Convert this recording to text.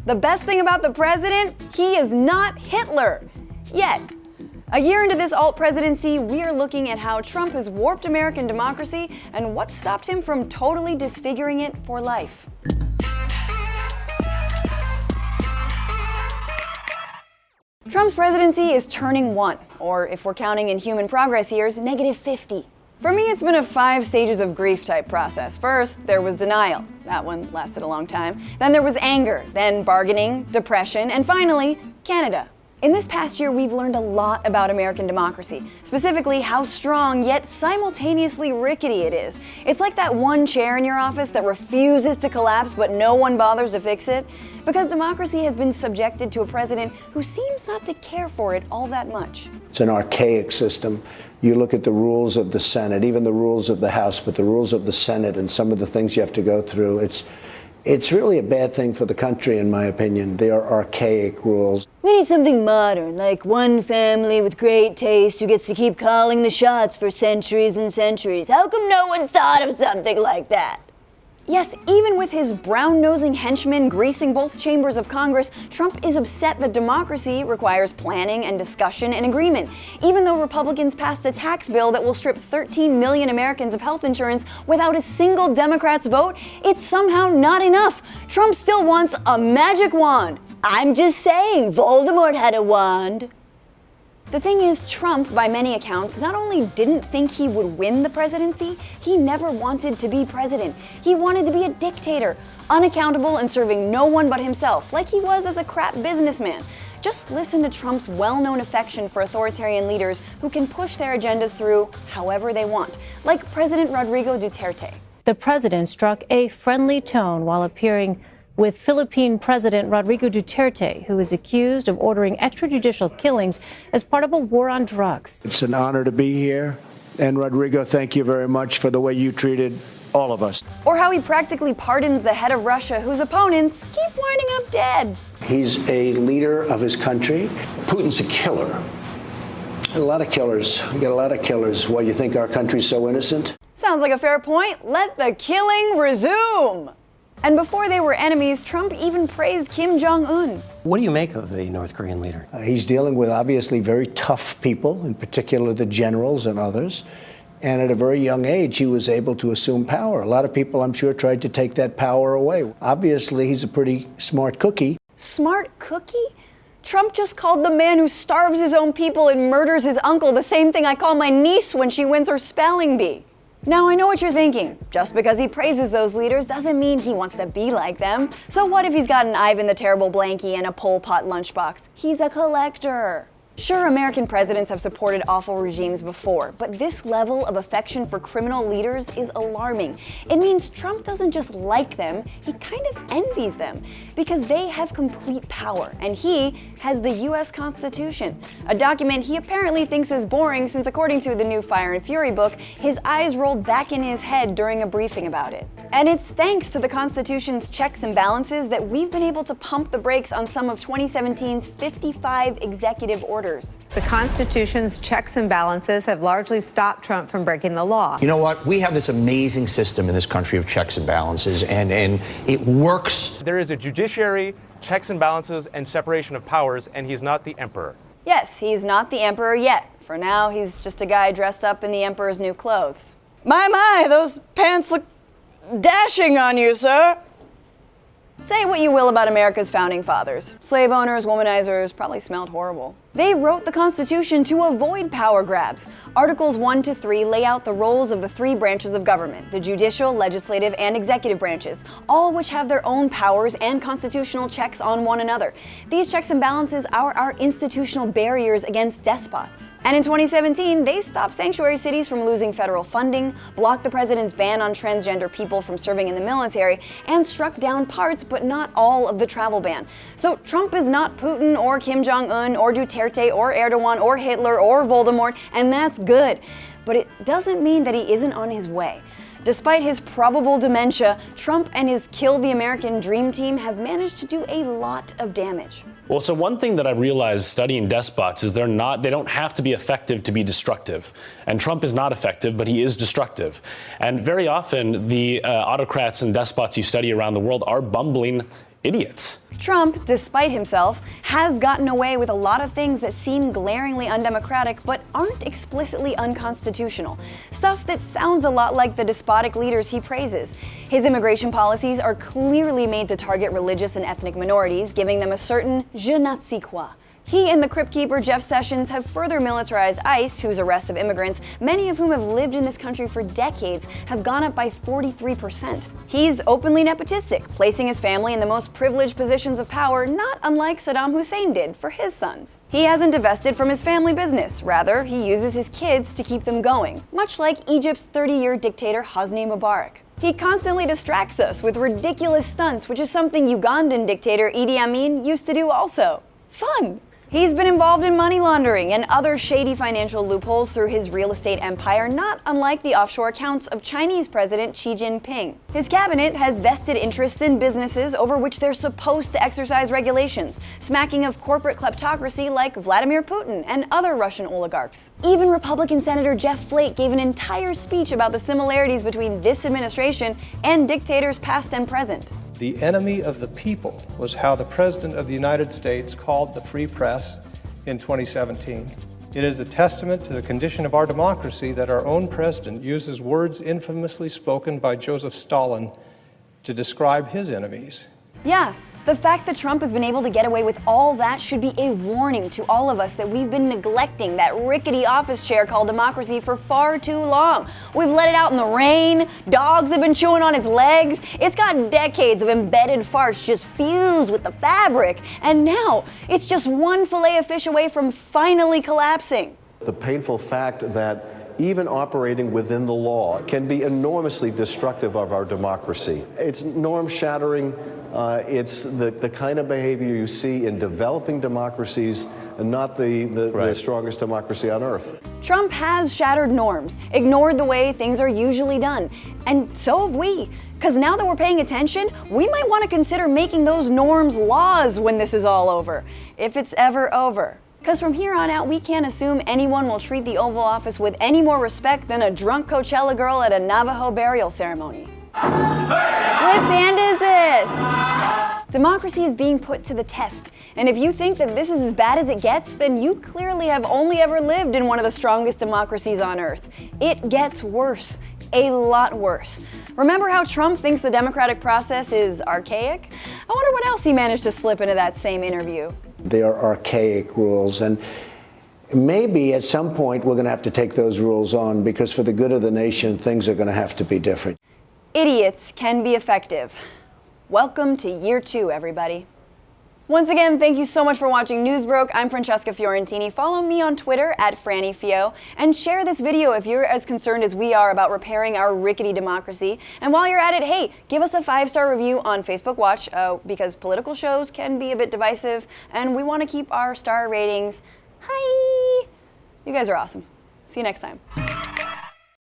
The best thing about the president, he is not Hitler. Yet. A year into this alt presidency, we are looking at how Trump has warped American democracy and what stopped him from totally disfiguring it for life. Trump's presidency is turning 1, or if we're counting in human progress years, -50. For me, it's been a 5 stages of grief type process. First, there was denial. That one lasted a long time. Then there was anger, then bargaining, depression, and finally, Canada. In this past year, we've learned a lot about American democracy, specifically how strong yet simultaneously rickety it is. It's like that one chair in your office that refuses to collapse but no one bothers to fix it, because democracy has been subjected to a president who seems not to care for it all that much. It's an archaic system. You look at the rules of the Senate, even the rules of the House, but the rules of the Senate and some of the things you have to go through, it's really a bad thing for the country, in my opinion. They are archaic rules. We need something modern, like one family with great taste who gets to keep calling the shots for centuries and centuries. How come no one thought of something like that? Yes, even with his brown-nosing henchmen greasing both chambers of Congress, Trump is upset that democracy requires planning and discussion and agreement. Even though Republicans passed a tax bill that will strip 13 million Americans of health insurance without a single Democrat's vote, it's somehow not enough. Trump still wants a magic wand. I'm just saying, Voldemort had a wand. The thing is, Trump, by many accounts, not only didn't think he would win the presidency, he never wanted to be president. He wanted to be a dictator, unaccountable and serving no one but himself, like he was as a crap businessman. Just listen to Trump's well-known affection for authoritarian leaders who can push their agendas through however they want, like President Rodrigo Duterte. The president struck a friendly tone while appearing with Philippine President Rodrigo Duterte, who is accused of ordering extrajudicial killings as part of a war on drugs. It's an honor to be here. And Rodrigo, thank you very much for the way you treated all of us. Or how he practically pardons the head of Russia, whose opponents keep winding up dead. He's a leader of his country. Putin's a killer. A lot of killers. We got a lot of killers. Why, you think our country's so innocent? Sounds like a fair point. Let the killing resume. And before they were enemies, Trump even praised Kim Jong-un. What do you make of the North Korean leader? He's dealing with obviously very tough people, in particular the generals and others. And at a very young age, he was able to assume power. A lot of people, I'm sure, tried to take that power away. Obviously, he's a pretty smart cookie. Smart cookie? Trump just called the man who starves his own people and murders his uncle the same thing I call my niece when she wins her spelling bee. Now, I know what you're thinking. Just because he praises those leaders doesn't mean he wants to be like them. So what if he's got an Ivan the Terrible blankie and a Pol Pot lunchbox? He's a collector. Sure, American presidents have supported awful regimes before, but this level of affection for criminal leaders is alarming. It means Trump doesn't just like them, he kind of envies them, because they have complete power, and he has the US Constitution, a document he apparently thinks is boring since, according to the new Fire and Fury book, his eyes rolled back in his head during a briefing about it. And it's thanks to the Constitution's checks and balances that we've been able to pump the brakes on some of 2017's 55 executive orders. The Constitution's checks and balances have largely stopped Trump from breaking the law. You know what? We have this amazing system in this country of checks and balances, and it works. There is a judiciary, checks and balances, and separation of powers, and he's not the emperor. Yes, he's not the emperor yet. For now, he's just a guy dressed up in the emperor's new clothes. My, those pants look dashing on you, sir. Say what you will about America's founding fathers. Slave owners, womanizers probably smelled horrible. They wrote the Constitution to avoid power grabs. Articles 1 to 3 lay out the roles of the 3 branches of government, the judicial, legislative, and executive branches, all of which have their own powers and constitutional checks on one another. These checks and balances are our institutional barriers against despots. And in 2017, they stopped sanctuary cities from losing federal funding, blocked the president's ban on transgender people from serving in the military, and struck down parts but not all of the travel ban. So Trump is not Putin or Kim Jong-un or Duterte or Erdogan or Hitler or Voldemort, and that's good. But it doesn't mean that he isn't on his way. Despite his probable dementia, Trump and his Kill the American Dream team have managed to do a lot of damage. Well, so one thing that I realized studying despots is they don't have to be effective to be destructive. And Trump is not effective, but he is destructive. And very often the autocrats and despots you study around the world are bumbling idiots. Trump, despite himself, has gotten away with a lot of things that seem glaringly undemocratic but aren't explicitly unconstitutional. Stuff that sounds a lot like the despotic leaders he praises. His immigration policies are clearly made to target religious and ethnic minorities, giving them a certain je ne sais quoi. He and the Crypt Keeper Jeff Sessions have further militarized ICE, whose arrests of immigrants, many of whom have lived in this country for decades, have gone up by 43%. He's openly nepotistic, placing his family in the most privileged positions of power, not unlike Saddam Hussein did for his sons. He hasn't divested from his family business. Rather, he uses his kids to keep them going, much like Egypt's 30-year dictator Hosni Mubarak. He constantly distracts us with ridiculous stunts, which is something Ugandan dictator Idi Amin used to do also. Fun! He's been involved in money laundering and other shady financial loopholes through his real estate empire, not unlike the offshore accounts of Chinese President Xi Jinping. His cabinet has vested interests in businesses over which they're supposed to exercise regulations, smacking of corporate kleptocracy like Vladimir Putin and other Russian oligarchs. Even Republican Senator Jeff Flake gave an entire speech about the similarities between this administration and dictators past and present. The enemy of the people was how the President of the United States called the free press in 2017. It is a testament to the condition of our democracy that our own president uses words infamously spoken by Joseph Stalin to describe his enemies. Yeah, the fact that Trump has been able to get away with all that should be a warning to all of us that we've been neglecting that rickety office chair called democracy for far too long. We've let it out in the rain, dogs have been chewing on its legs, it's got decades of embedded farts just fused with the fabric, and now it's just one fillet of fish away from finally collapsing. The painful fact that even operating within the law can be enormously destructive of our democracy. It's norm-shattering. It's the kind of behavior you see in developing democracies and not the strongest democracy on earth. Trump has shattered norms, ignored the way things are usually done, and so have we. Because now that we're paying attention, we might want to consider making those norms laws when this is all over, if it's ever over. Because from here on out, we can't assume anyone will treat the Oval Office with any more respect than a drunk Coachella girl at a Navajo burial ceremony. What band is this? Democracy is being put to the test, and if you think that this is as bad as it gets, then you clearly have only ever lived in one of the strongest democracies on earth. It gets worse, a lot worse. Remember how Trump thinks the democratic process is archaic? I wonder what else he managed to slip into that same interview. They are archaic rules, and maybe at some point we're going to have to take those rules on, because for the good of the nation, things are going to have to be different. Idiots can be effective. Welcome to year 2, everybody. Once again, thank you so much for watching Newsbroke. I'm Francesca Fiorentini. Follow me on Twitter @FrannyFio and share this video if you're as concerned as we are about repairing our rickety democracy. And while you're at it, hey, give us a 5-star review on Facebook Watch because political shows can be a bit divisive and we want to keep our star ratings high. You guys are awesome. See you next time.